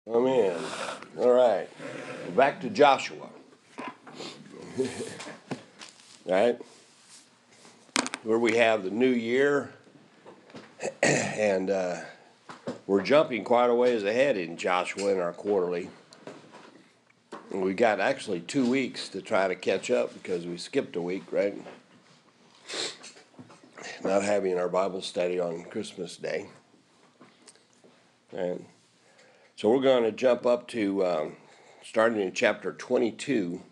Amen. All right. Back to Joshua. All right. Where we have the new year, and we're jumping quite a ways ahead in Joshua in our quarterly. And we got actually 2 weeks to try to catch up because we skipped a week, right? Not having our Bible study on Christmas Day. And so we're going to jump up to starting in chapter 22,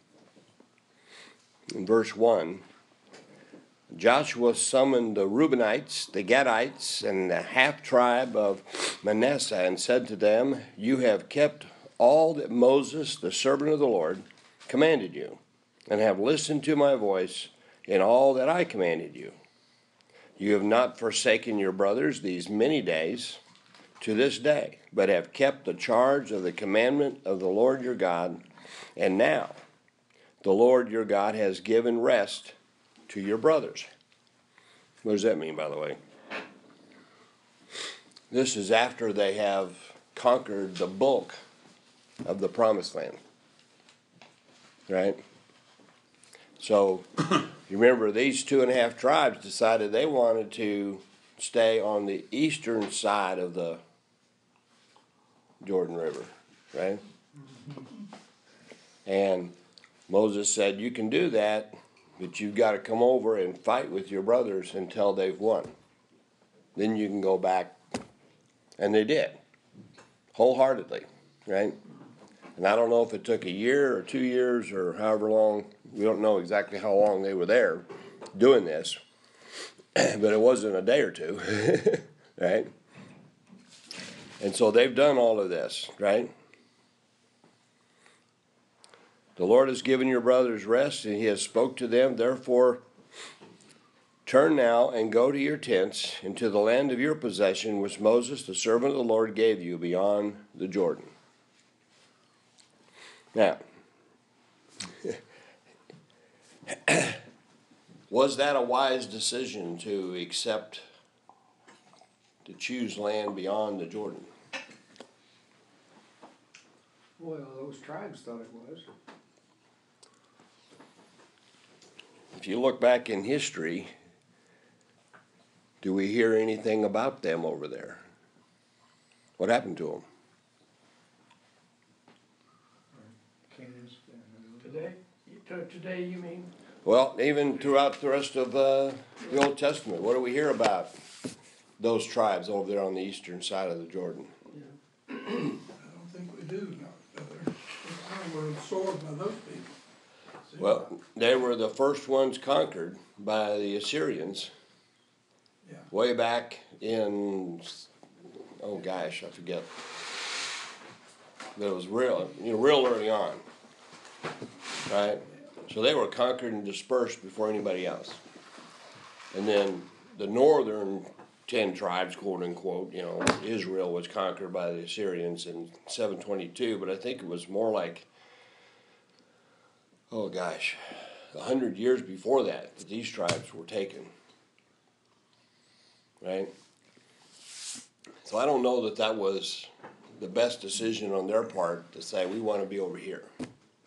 in verse 1. Joshua summoned the Reubenites, the Gadites, and the half-tribe of Manasseh, and said to them, "You have kept all that Moses, the servant of the Lord, commanded you, and have listened to my voice in all that I commanded you. You have not forsaken your brothers these many days to this day, but have kept the charge of the commandment of the Lord your God. And now the Lord your God has given rest to your brothers." What does that mean, by the way? This is after they have conquered the bulk of the promised land. Right? So, you remember these 2.5 tribes decided they wanted to stay on the eastern side of the Jordan River, right? And Moses said, "You can do that, but you've got to come over and fight with your brothers until they've won. Then you can go back." And they did, wholeheartedly, right? And I don't know if it took a year or 2 years or however long. We don't know exactly how long they were there doing this, but it wasn't a day or two, right? And so they've done all of this, right? The Lord has given your brothers rest, and he has spoke to them. Therefore, turn now and go to your tents into the land of your possession, which Moses, the servant of the Lord, gave you beyond the Jordan. Now, was that a wise decision to choose land beyond the Jordan? Well, those tribes thought it was. If you look back in history, do we hear anything about them over there? What happened to them? Today, you mean? Well, even throughout the rest of the Old Testament, what do we hear about those tribes over there on the eastern side of the Jordan? I don't think we do. I were absorbed by those people. Well, they were the first ones conquered by the Assyrians. Yeah. Way back in, oh gosh, I forget. But it was real early on, right? So they were conquered and dispersed before anybody else. And then the northern 10 tribes, quote unquote, Israel was conquered by the Assyrians in 722, but I think it was more like, 100 years before that these tribes were taken. Right? So I don't know that was the best decision on their part to say, we want to be over here.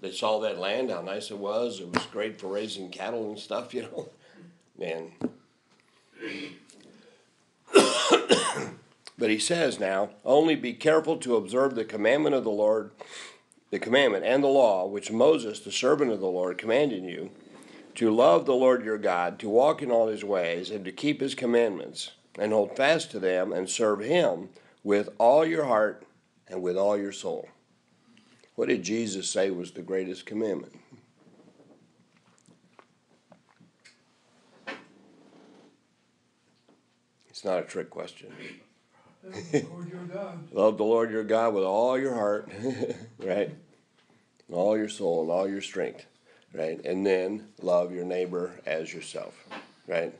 They saw that land, how nice it was. It was great for raising cattle and stuff, Man. But he says now, only be careful to observe the commandment of the Lord, the commandment and the law, which Moses, the servant of the Lord, commanded you, to love the Lord your God, to walk in all his ways, and to keep his commandments, and hold fast to them, and serve him with all your heart and with all your soul. What did Jesus say was the greatest commandment? It's not a trick question. Love the Lord your God. Love the Lord your God with all your heart, right? All your soul and all your strength, right? And then love your neighbor as yourself, right?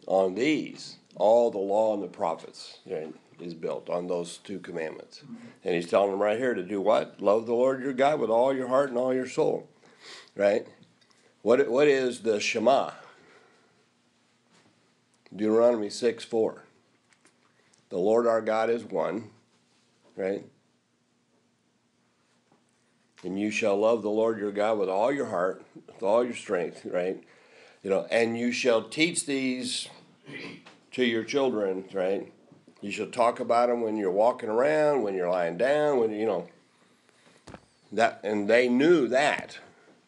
On these, all the law and the prophets, right, is built on those 2 commandments. And he's telling them right here to do what? Love the Lord your God with all your heart and all your soul, right? What is the Shema? Deuteronomy 6:4. The Lord our God is one, right? And you shall love the Lord your God with all your heart, with all your strength, right? And you shall teach these to your children, right? You shall talk about them when you're walking around, when you're lying down, that, and they knew that,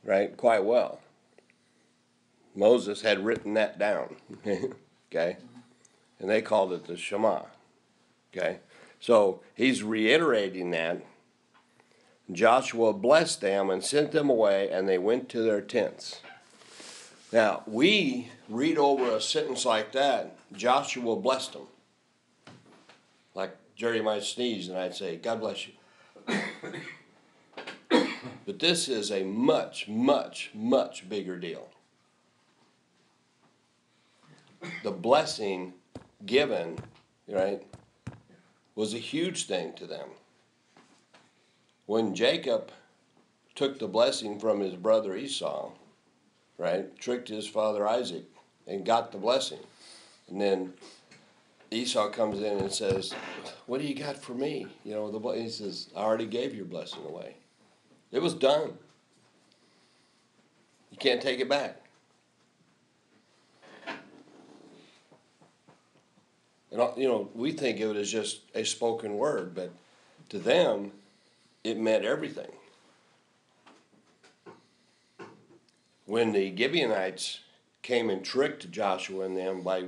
right, quite well. Moses had written that down, okay? And they called it the Shema, okay? So he's reiterating that. Joshua blessed them and sent them away, and they went to their tents. Now, we read over a sentence like that, Joshua blessed them. Like Jerry might sneeze, and I'd say, God bless you. But this is a much, much, much bigger deal. The blessing given, right, was a huge thing to them. When Jacob took the blessing from his brother Esau, right, tricked his father Isaac and got the blessing. And then Esau comes in and says, what do you got for me? He says, I already gave your blessing away. It was done. You can't take it back. And, we think of it as just a spoken word, but to them, it meant everything. When the Gibeonites came and tricked Joshua and them by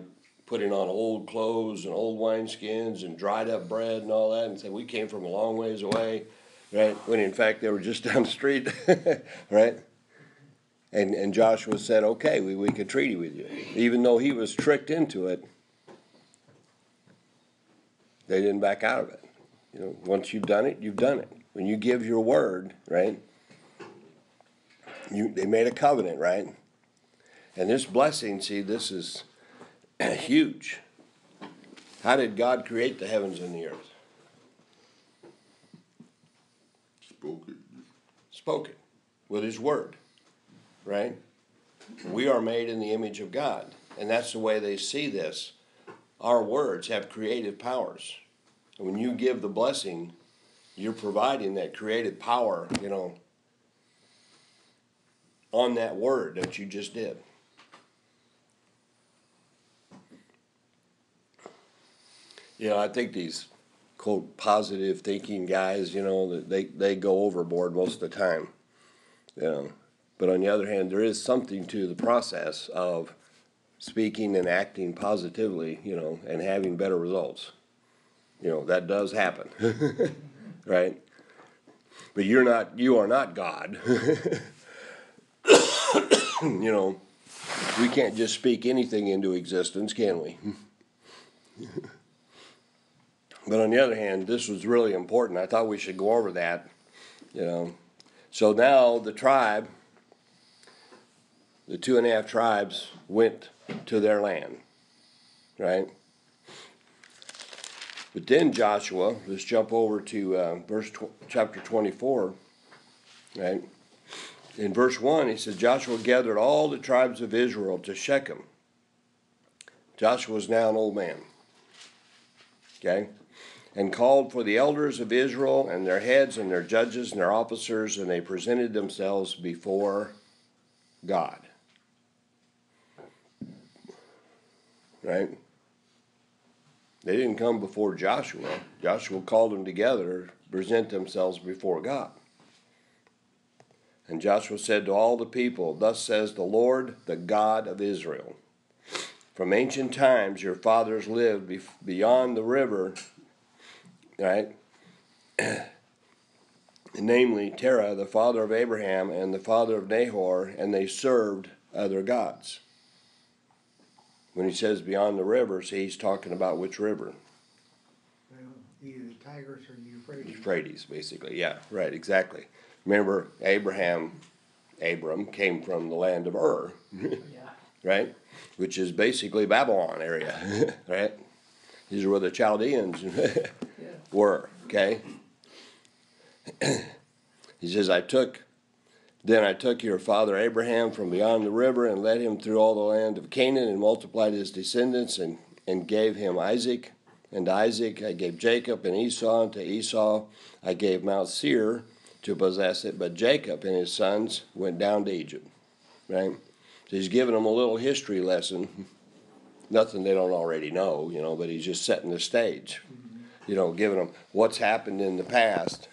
putting on old clothes and old wineskins and dried up bread and all that, and said, we came from a long ways away, right? When in fact they were just down the street, right? And Joshua said, okay, we could treaty with you. Even though he was tricked into it, they didn't back out of it. Once you've done it, you've done it. When you give your word, right? They made a covenant, right? And this blessing, see, this is huge. How did God create the heavens and the earth? Spoke it with his word, right? We are made in the image of God, and that's the way they see this. Our words have creative powers. And when you give the blessing, you're providing that creative power, on that word that you just did. I think these, quote, positive thinking guys, they go overboard most of the time. But on the other hand, there is something to the process of speaking and acting positively, and having better results. That does happen, right? But you are not God. We can't just speak anything into existence, can we? But on the other hand, this was really important. I thought we should go over that, So now the 2.5 tribes went to their land, right? But then Joshua, let's jump over to chapter 24, right? In verse 1, he says, Joshua gathered all the tribes of Israel to Shechem. Joshua was now an old man, okay? And called for the elders of Israel and their heads and their judges and their officers, and they presented themselves before God. Right? They didn't come before Joshua. Joshua called them together to present themselves before God. And Joshua said to all the people, thus says the Lord, the God of Israel. From ancient times your fathers lived beyond the river, right? Namely, Terah, the father of Abraham, and the father of Nahor, and they served other gods. When he says beyond the river, see, he's talking about which river? Well, either the Tigris or the Euphrates. Euphrates, basically. Yeah, right, exactly. Remember, Abram came from the land of Ur, right? Which is basically Babylon area, right? These are where the Chaldeans were, okay? He says, Then I took your father Abraham from beyond the river and led him through all the land of Canaan and multiplied his descendants and gave him Isaac. And to Isaac I gave Jacob and Esau. And to Esau I gave Mount Seir to possess it, but Jacob and his sons went down to Egypt. Right? So he's giving them a little history lesson. Nothing they don't already know, but he's just setting the stage. Giving them what's happened in the past.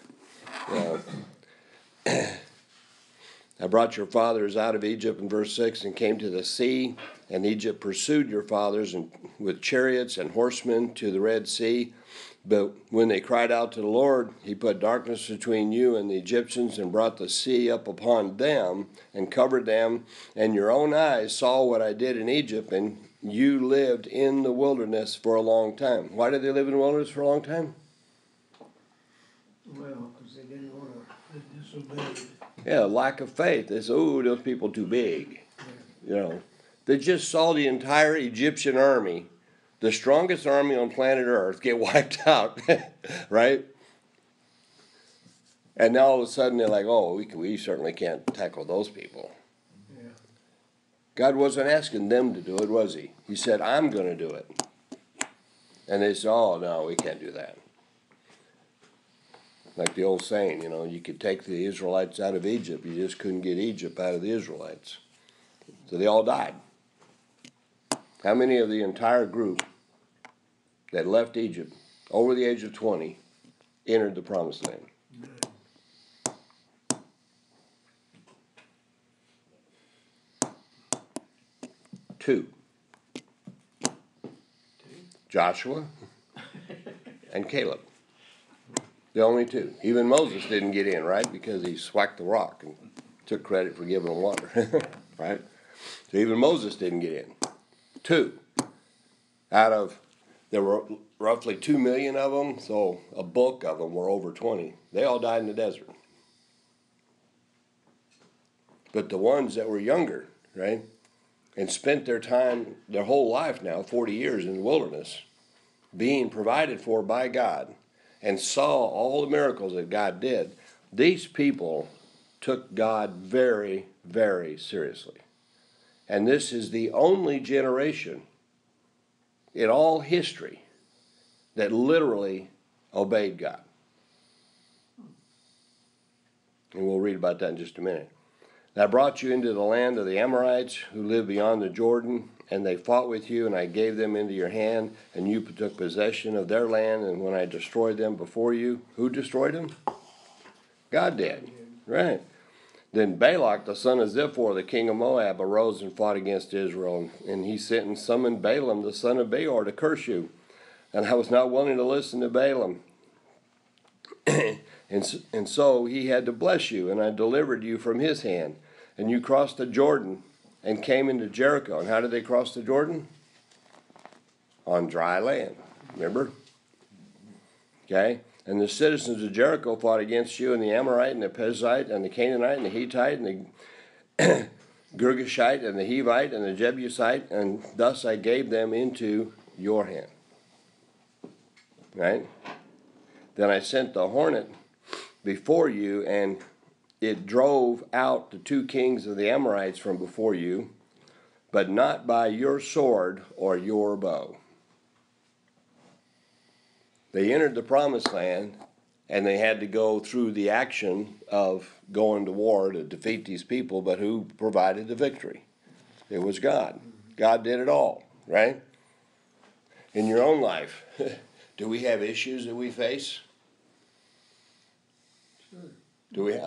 I brought your fathers out of Egypt in verse 6 and came to the sea, and Egypt pursued your fathers with chariots and horsemen to the Red Sea. But when they cried out to the Lord, he put darkness between you and the Egyptians and brought the sea up upon them and covered them. And your own eyes saw what I did in Egypt, and you lived in the wilderness for a long time. Why did they live in the wilderness for a long time? Well, because they didn't want to. They disobeyed. Yeah, lack of faith. They said, "Oh, those people too big." They just saw the entire Egyptian army, the strongest army on planet Earth, get wiped out, right? And now all of a sudden they're like, "Oh, we certainly can't tackle those people." Yeah. God wasn't asking them to do it, was he? He said, "I'm going to do it." And they said, "Oh, no, we can't do that." Like the old saying, you could take the Israelites out of Egypt. You just couldn't get Egypt out of the Israelites. So they all died. How many of the entire group that left Egypt over the age of 20 entered the promised land? Two. Joshua and Caleb. The only two. Even Moses didn't get in, right? Because he swacked the rock and took credit for giving them water, right? So even Moses didn't get in. Two. There were roughly 2 million of them, so a bulk of them were over 20. They all died in the desert. But the ones that were younger, right, and spent their whole life now, 40 years in the wilderness, being provided for by God, and saw all the miracles that God did, these people took God very, very seriously. And this is the only generation in all history that literally obeyed God. And we'll read about that in just a minute. And I brought you into the land of the Amorites who live beyond the Jordan, and they fought with you, and I gave them into your hand, and you took possession of their land. And when I destroyed them before you, who destroyed them? God did. Right. Then Balak, the son of Zippor, the king of Moab, arose and fought against Israel, and he sent and summoned Balaam, the son of Beor, to curse you. And I was not willing to listen to Balaam. And so he had to bless you, and I delivered you from his hand. And you crossed the Jordan and came into Jericho. And how did they cross the Jordan? On dry land. Remember? Okay? And the citizens of Jericho fought against you, and the Amorite, and the Perizzite, and the Canaanite, and the Hittite, and the Girgashite, and the Hivite, and the Jebusite, and thus I gave them into your hand. Right? Then I sent the hornet before you, and it drove out the 2 kings of the Amorites from before you, but not by your sword or your bow. They entered the promised land, and they had to go through the action of going to war to defeat these people, but who provided the victory? It was God. God did it all, right? In your own life, do we have issues that we face? Sure.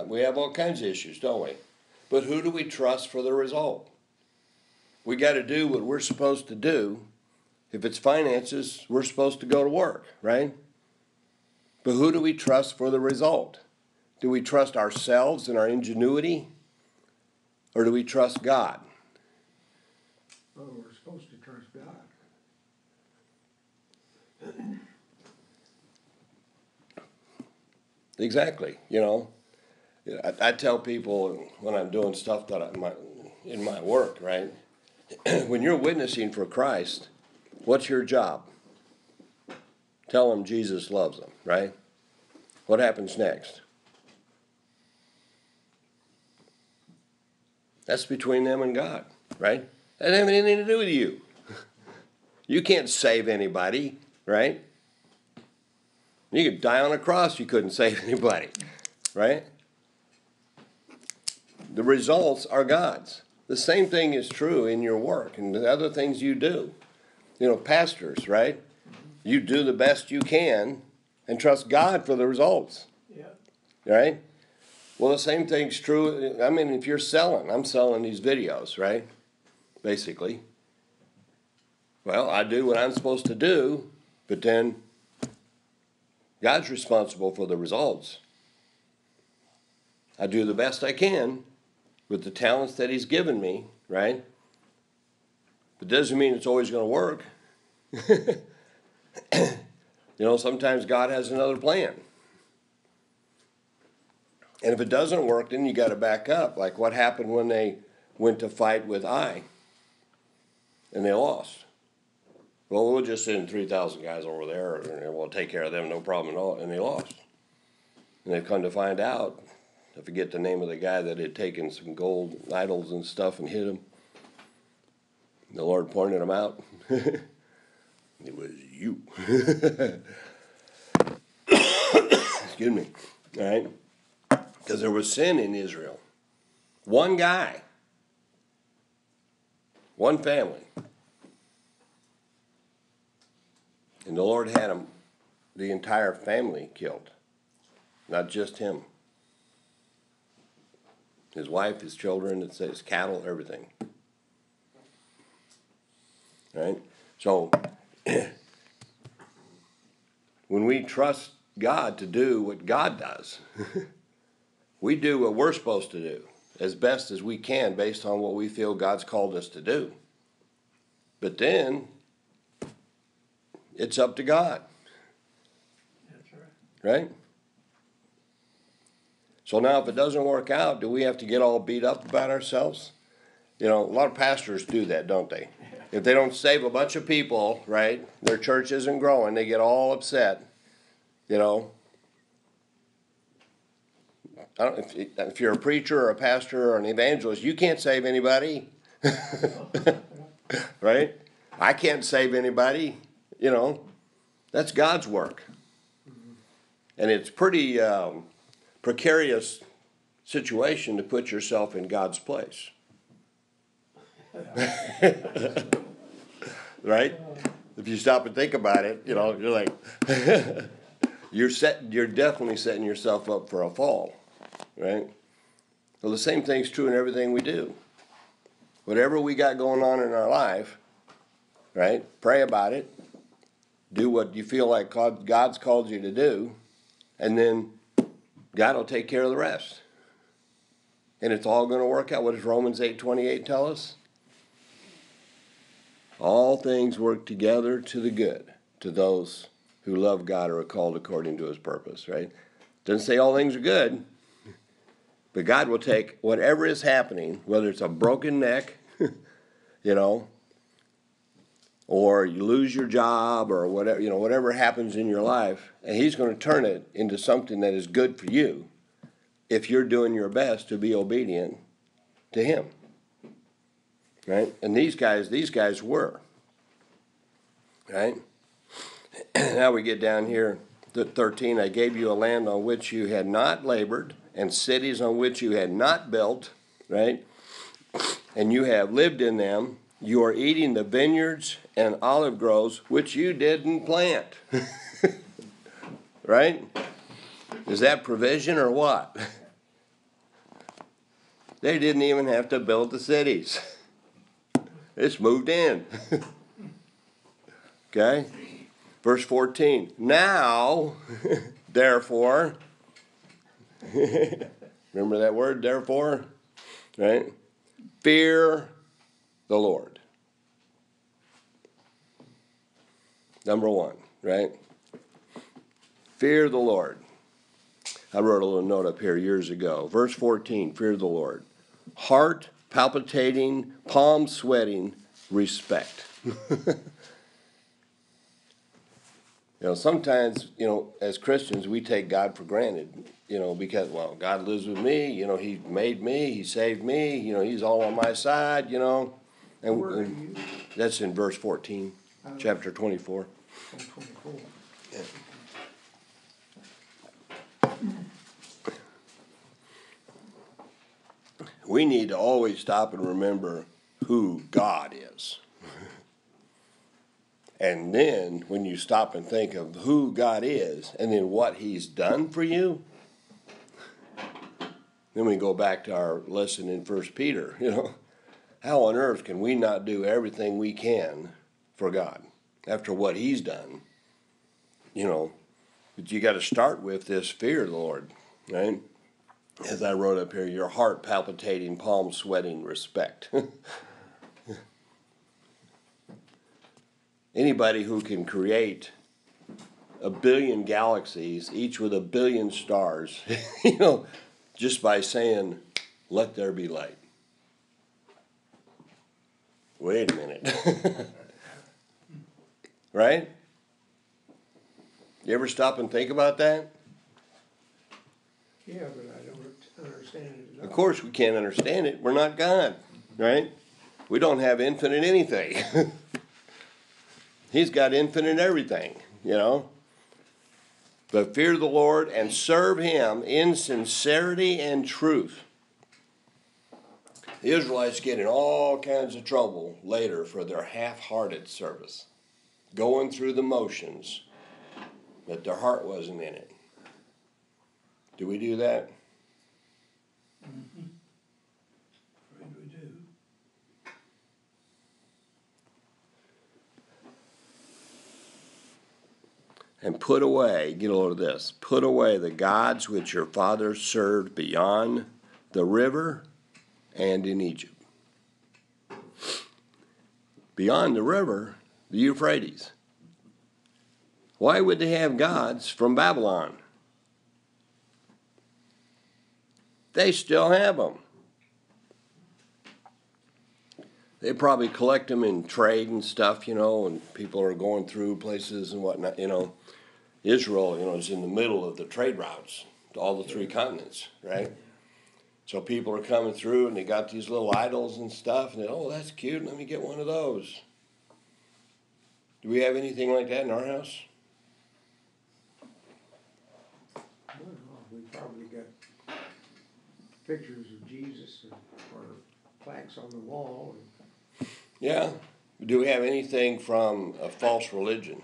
We have all kinds of issues, don't we? But who do we trust for the result? We got to do what we're supposed to do. If it's finances, we're supposed to go to work, right? But who do we trust for the result? Do we trust ourselves and our ingenuity? Or do we trust God? Well, we're supposed to trust God. Exactly, I tell people when I'm doing stuff that in my work, right? When you're witnessing for Christ, what's your job? Tell them Jesus loves them, right? What happens next? That's between them and God, right? That doesn't have anything to do with you. You can't save anybody, right? You could die on a cross, you couldn't save anybody, right? The results are God's. The same thing is true in your work and the other things you do. You know, pastors, right? You do the best you can and trust God for the results. Yeah. Right? Well, the same thing's true. I mean, if you're selling, I'm selling these videos, right? Basically. Well, I do what I'm supposed to do, but then God's responsible for the results. I do the best I can with the talents that He's given me, right? But doesn't mean it's always going to work. You know, sometimes God has another plan. And if it doesn't work, then you got to back up. Like what happened when they went to fight with Ai, and they lost. Well, we'll just send 3,000 guys over there, and we'll take care of them, no problem at all. And they lost. And they've come to find out, I forget the name of the guy that had taken some gold idols and stuff and hid them. The Lord pointed them out. It was you. Excuse me. All right? Because there was sin in Israel. One guy. One family. And the Lord had him, the entire family killed. Not just him. His wife, his children, his cattle, everything. Right? So, when we trust God to do what God does, we do what we're supposed to do as best as we can based on what we feel God's called us to do. But then, it's up to God. That's right. Right? So now if it doesn't work out, do we have to get all beat up about ourselves? You know, a lot of pastors do that, don't they? If they don't save a bunch of people, right, their church isn't growing, they get all upset, you know. If you're a preacher or a pastor or an evangelist, you can't save anybody. Right? I can't save anybody, you know. That's God's work. And it's pretty precarious situation to put yourself in God's place. Right? If you stop and think about it, you know, you're like, you're definitely setting yourself up for a fall, right? Well, the same thing's true in everything we do. Whatever we got going on in our life, right? Pray about it. Do what you feel like God's called you to do, and then God will take care of the rest. And it's all going to work out. What does Romans 8:28 tell us? All things work together to the good, to those who love God or are called according to His purpose, right? Doesn't say all things are good, but God will take whatever is happening, whether it's a broken neck, you know, or you lose your job or whatever, you know, whatever happens in your life, and He's going to turn it into something that is good for you if you're doing your best to be obedient to Him. Right? And these guys were. Right? Now we get down here to 13. I gave you a land on which you had not labored, and cities on which you had not built, right? And you have lived in them. You are eating the vineyards and olive groves which you didn't plant. Right? Is that provision or what? They didn't even have to build the cities. It's moved in. Okay? Verse 14. Now, therefore, remember that word, therefore? Right? Fear the Lord. Number one, right? Fear the Lord. I wrote a little note up here years ago. Verse 14, fear the Lord. Heart palpitating, palm sweating, respect. You know, sometimes, you know, as Christians, we take God for granted, you know, because, well, God lives with me, you know, He made me, He saved me, you know, He's all on my side, you know. And that's in verse 14, chapter 24. 24. Yeah. we need to always stop and remember who God is. And then when you stop and think of who God is and then what he's done for you, then we go back to our lesson in 1 Peter, How on earth can we not do everything we can for God after what he's done? But you got to start with this fear of the Lord, right? As I wrote up here, your heart palpitating, palms sweating, respect. Anybody who can create a billion galaxies, each with a billion stars, just by saying, let there be light. Wait a minute. Right? You ever stop and think about that? Yeah, but I don't understand it at all. Of course we can't understand it. We're not God, right? We don't have infinite anything. He's got infinite everything, But fear the Lord and serve him in sincerity and truth. The Israelites get in all kinds of trouble later for their half-hearted service, going through the motions, but their heart wasn't in it. Do we do that? Mm-hmm. Afraid we do. And put away, get a load of this, put away the gods which your fathers served beyond the river and in Egypt. Beyond the river, the Euphrates. Why would they have gods from Babylon? They still have them. They probably collect them in trade and stuff, and people are going through places and whatnot, Israel, is in the middle of the trade routes to all the three continents, right? So people are coming through and they got these little idols and stuff, and that's cute, let me get one of those. Do we have anything like that in our house? Well, we probably got pictures of Jesus or plaques on the wall. Yeah. Do we have anything from a false religion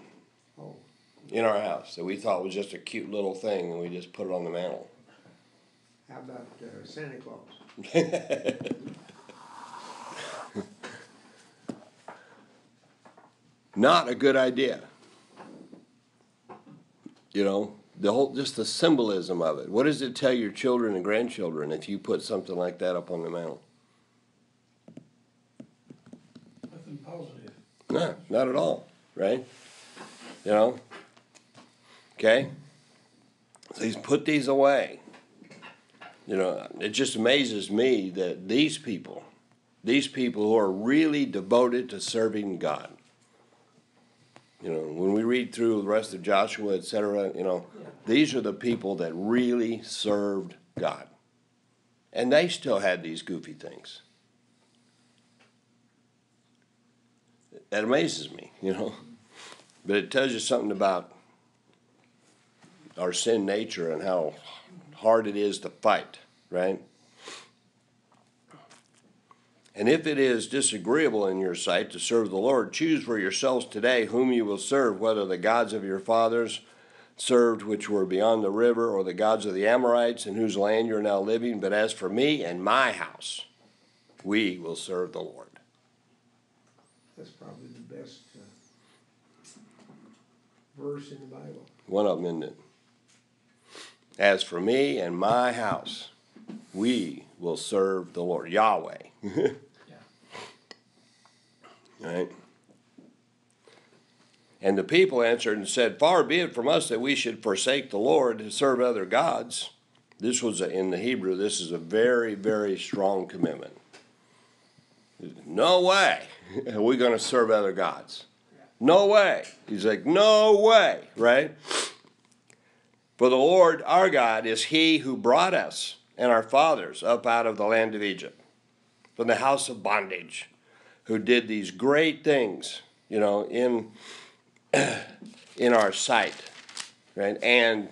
in our house that we thought was just a cute little thing and we just put it on the mantle? How about Santa Claus? Not a good idea. Just the symbolism of it. What does it tell your children and grandchildren if you put something like that up on the mantle? Nothing positive. No, not at all, right? Okay? So he's put these away. It just amazes me that these people who are really devoted to serving God, when we read through the rest of Joshua, etc., these are the people that really served God. And they still had these goofy things. That amazes me, But it tells you something about our sin nature and how hard it is to fight, right? And if it is disagreeable in your sight to serve the Lord, choose for yourselves today whom you will serve, whether the gods of your fathers served which were beyond the river, or the gods of the Amorites in whose land you are now living. But as for me and my house, we will serve the Lord. That's probably the best verse in the Bible. One of them, isn't it? As for me and my house, we will serve the Lord. Yahweh. Right? And the people answered and said, far be it from us that we should forsake the Lord to serve other gods. This was, in the Hebrew, this is a very, very strong commitment. No way are we going to serve other gods. No way. He's like, no way, right? For the Lord our God is he who brought us and our fathers up out of the land of Egypt, from the house of bondage, who did these great things, in our sight, right? And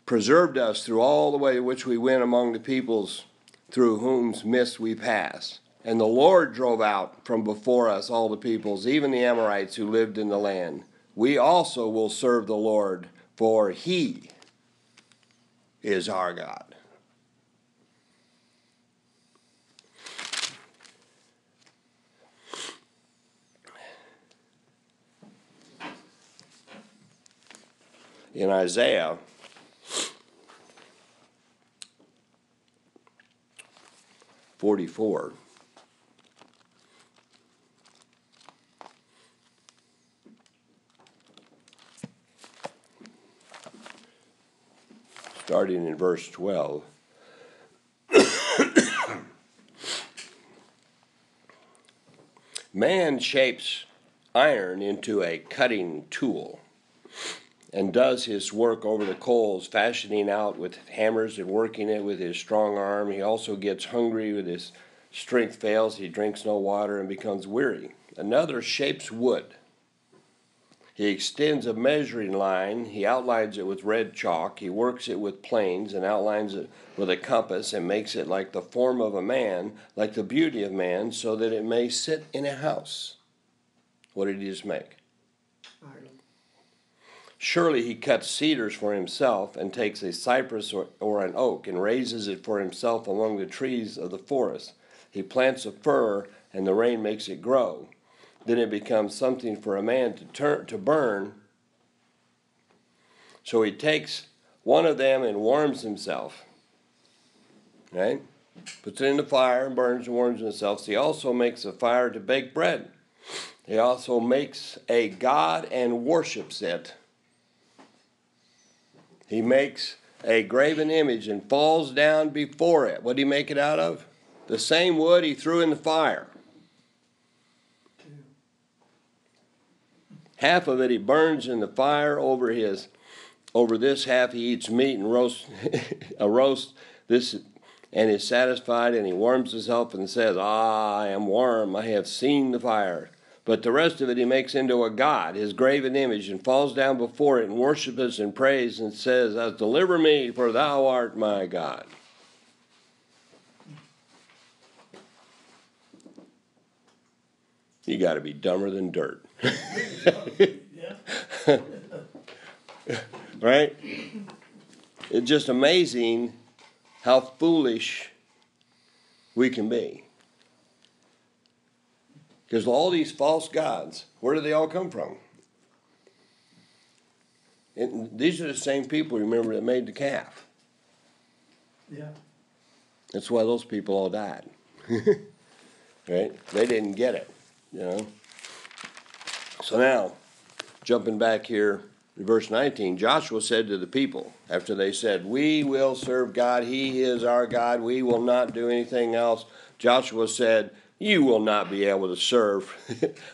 preserved us through all the way which we went among the peoples through whose midst we pass. And the Lord drove out from before us all the peoples, even the Amorites who lived in the land. We also will serve the Lord, for he is our God. In Isaiah 44, starting in verse 12, man shapes iron into a cutting tool and does his work over the coals, fashioning out with hammers and working it with his strong arm. He also gets hungry with his strength fails. He drinks no water and becomes weary. Another shapes wood. He extends a measuring line. He outlines it with red chalk. He works it with planes and outlines it with a compass and makes it like the form of a man, like the beauty of man, so that it may sit in a house. What did he just make? Idol. Surely he cuts cedars for himself and takes a cypress or an oak and raises it for himself among the trees of the forest. He plants a fir and the rain makes it grow. Then it becomes something for a man to burn. So he takes one of them and warms himself. Right? Puts it in the fire and burns and warms himself. So he also makes a fire to bake bread. He also makes a god and worships it. He makes a graven image and falls down before it. What did he make it out of? The same wood he threw in the fire. Half of it he burns in the fire over this half he eats meat and roast this and is satisfied, and he warms himself and says, I am warm, I have seen the fire. But the rest of it he makes into a god, his graven image, and falls down before it and worships and prays and says, deliver me, for thou art my God. You got to be dumber than dirt. Right? It's just amazing how foolish we can be. Because all these false gods, where do they all come from? And these are the same people, remember, that made the calf. Yeah. That's why those people all died. Right? They didn't get it, you know. So now, jumping back here in verse 19, Joshua said to the people, after they said, we will serve God, he is our God, we will not do anything else. Joshua said, you will not be able to serve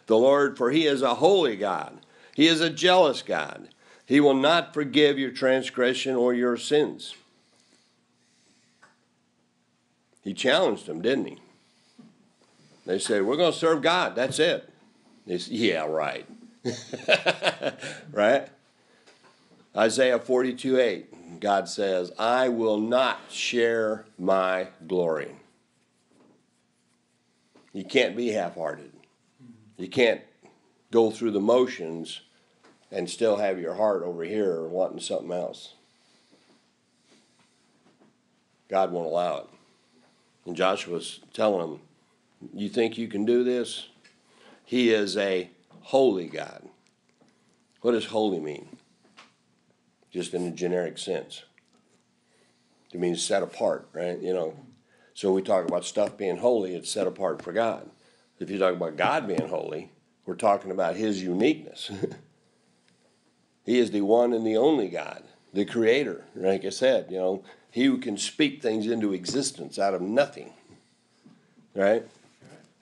the Lord, for he is a holy God. He is a jealous God. He will not forgive your transgression or your sins. He challenged them, didn't he? They said, we're going to serve God. That's it. They said, yeah, right. Right? Isaiah 42:8, God says, I will not share my glory. You can't be half-hearted. You can't go through the motions and still have your heart over here wanting something else. God won't allow it. And Joshua's telling them, you think you can do this? He is a holy God. What does holy mean? Just in a generic sense. It means set apart, right? You know. So we talk about stuff being holy, it's set apart for God. If you talk about God being holy, we're talking about his uniqueness. He is the one and the only God, the creator. Like I said, you know, he who can speak things into existence out of nothing. Right?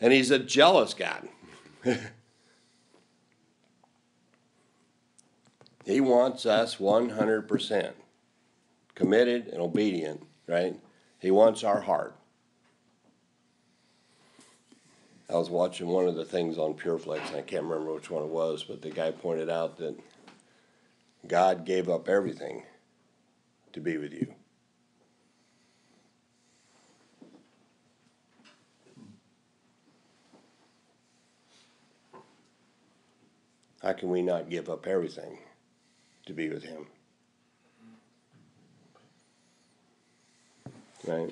And he's a jealous God. He wants us 100% committed and obedient, right? He wants our heart. I was watching one of the things on PureFlex, and I can't remember which one it was, but the guy pointed out that God gave up everything to be with you. how can we not give up everything to be with him? Right?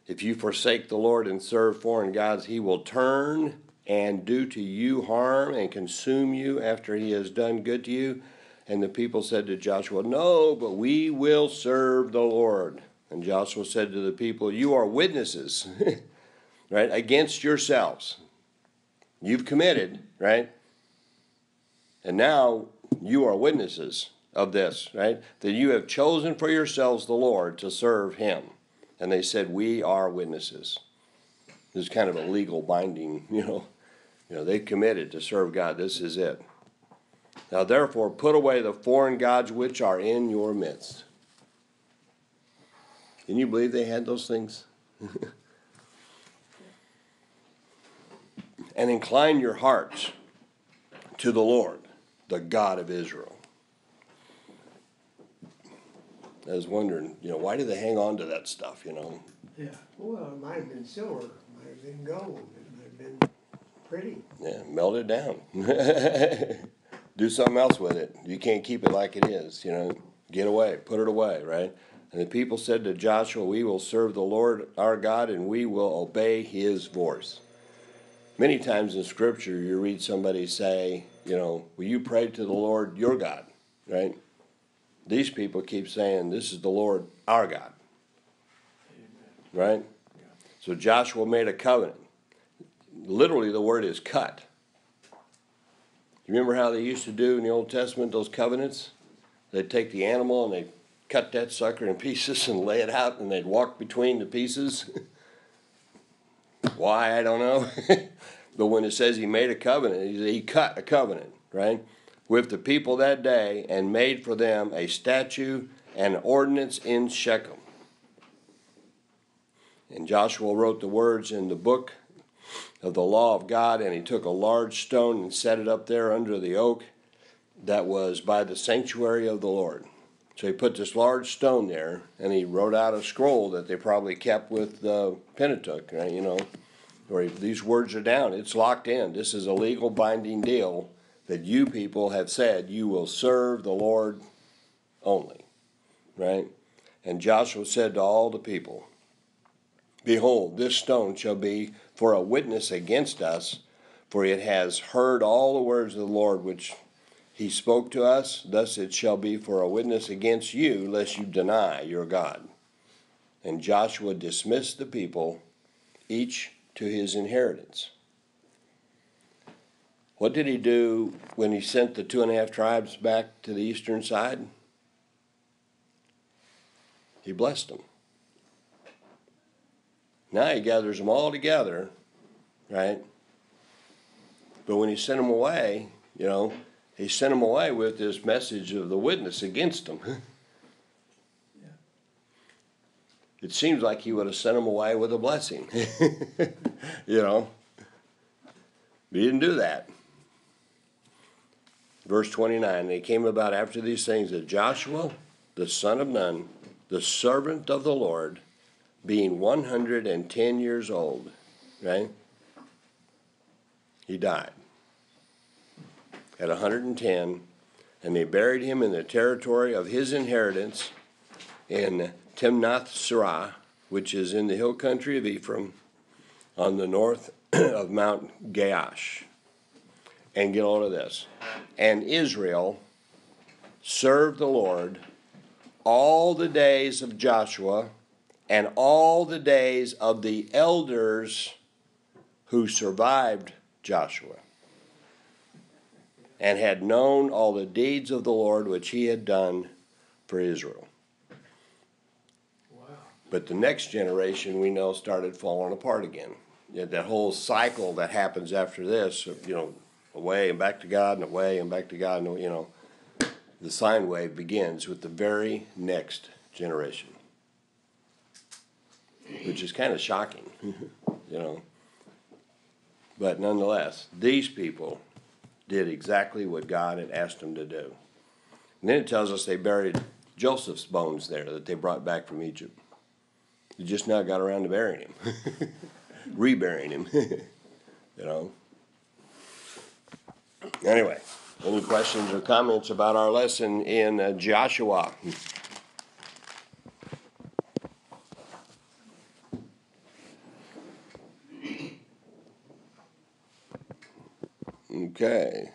If you forsake the Lord and serve foreign gods, he will turn and do to you harm and consume you after he has done good to you. And the people said to Joshua, no, but we will serve the Lord. And Joshua said to the people, you are witnesses, right, against yourselves. You've committed, right? And now you are witnesses of this, right? That you have chosen for yourselves the Lord to serve him. And they said, we are witnesses. This is kind of a legal binding, they committed to serve God. This is it. Now therefore put away the foreign gods which are in your midst. Can you believe they had those things? And incline your hearts to the Lord, the God of Israel. I was wondering, why do they hang on to that stuff, Yeah. Well, it might have been silver, it might have been gold, it might have been pretty. Yeah, melt it down. Do something else with it. You can't keep it like it is, Get away, put it away, right? And the people said to Joshua, we will serve the Lord our God and we will obey his voice. Many times in Scripture you read somebody say, will you pray to the Lord your God, right? These people keep saying, this is the Lord our God, right? So Joshua made a covenant. Literally the word is cut. You remember how they used to do in the Old Testament, those covenants? They'd take the animal and they'd cut that sucker in pieces and lay it out and they'd walk between the pieces. Why, I don't know. But when it says he made a covenant, he cut a covenant, right, with the people that day and made for them a statute and ordinance in Shechem. And Joshua wrote the words in the book of the law of God, and he took a large stone and set it up there under the oak that was by the sanctuary of the Lord. So he put this large stone there, and he wrote out a scroll that they probably kept with the Pentateuch, right, where these words are down. It's locked in. This is a legal binding deal that you people have said you will serve the Lord only, right? And Joshua said to all the people, behold, this stone shall be for a witness against us, for it has heard all the words of the Lord which he spoke to us. Thus it shall be for a witness against you, lest you deny your God. And Joshua dismissed the people, each to his inheritance. What did he do when he sent the 2.5 tribes back to the eastern side? He blessed them. Now he gathers them all together, right? But when he sent them away, he sent them away with this message of the witness against them. It seems like he would have sent them away with a blessing. But he didn't do that. Verse 29, it came about after these things that Joshua, the son of Nun, the servant of the Lord, being 110 years old, right? He died at 110, and they buried him in the territory of his inheritance in Timnath-Serah, which is in the hill country of Ephraim, on the north of Mount Gaash. And get hold of this. And Israel served the Lord all the days of Joshua and all the days of the elders who survived Joshua, and had known all the deeds of the Lord which he had done for Israel. Wow. But the next generation, we know, started falling apart again. That whole cycle that happens after this, away and back to God, and away and back to God, and the sine wave begins with the very next generation, which is kind of shocking, But nonetheless, these people did exactly what God had asked them to do. And then it tells us they buried Joseph's bones there that they brought back from Egypt. They just now got around to burying him, reburying him, Anyway, any questions or comments about our lesson in Joshua? Okay.